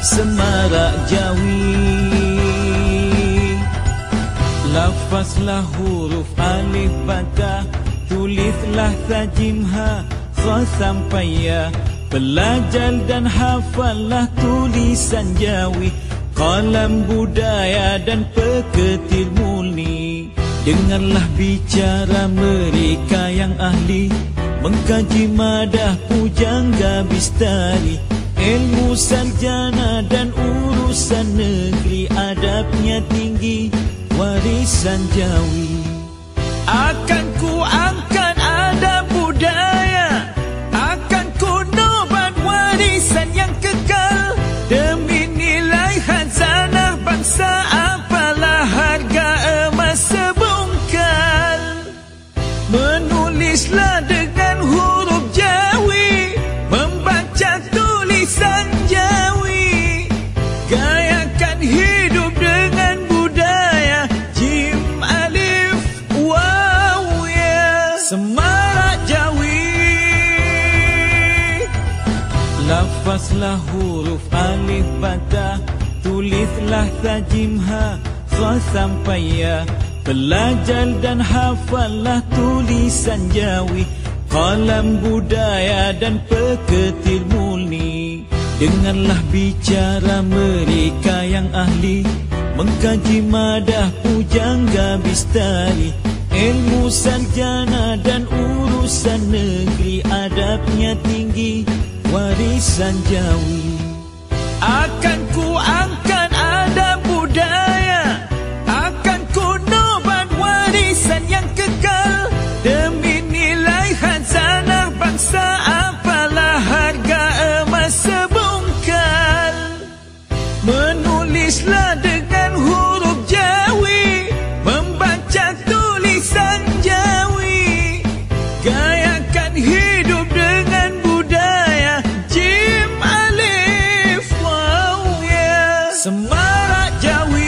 semarak Jawi. Lafazlah huruf alif fathah, tulislah tajimha kha sampai ya. Belajar dan hafallah tulisan Jawi, kalam budaya dan peketir murni. Dengarlah bicara mereka yang ahli, mengkaji madah pujangga bistari. Ilmu sarjana dan urusan negeri, adabnya tinggi, warisan Jawi. Akan ku angkat adab budaya, akan ku nobat warisan yang kekal. Demi nilai khazanah bangsa, apalah harga emas sebungkal. Menulislah dengan huruf Jawi, membaca tulisan Jawi. Gayakan hidup dengan budaya, jim alif waw ya. Semarak Jawi. Lafazlah huruf alif fathah, tulislah tajimha kha sampai ya. Belajar dan hafallah tulisan Jawi, kalam budaya dan peketir murni. Dengarlah bicara mereka yang ahli, mengkaji madah pujangga bistari. Ilmu sarjana dan urusan negeri, adabnya tinggi, warisan Jawi. Akan ku angkat adab budaya, akan ku nobat warisan yang kekal. Demi nilai khazanah bangsa, apalah harga emas sebungkal. Menulislah dengan huruf Jawi, membaca tulisan Jawi. Gayakan hidup dengan budaya, jim alif waw ya. Semarak Jawi.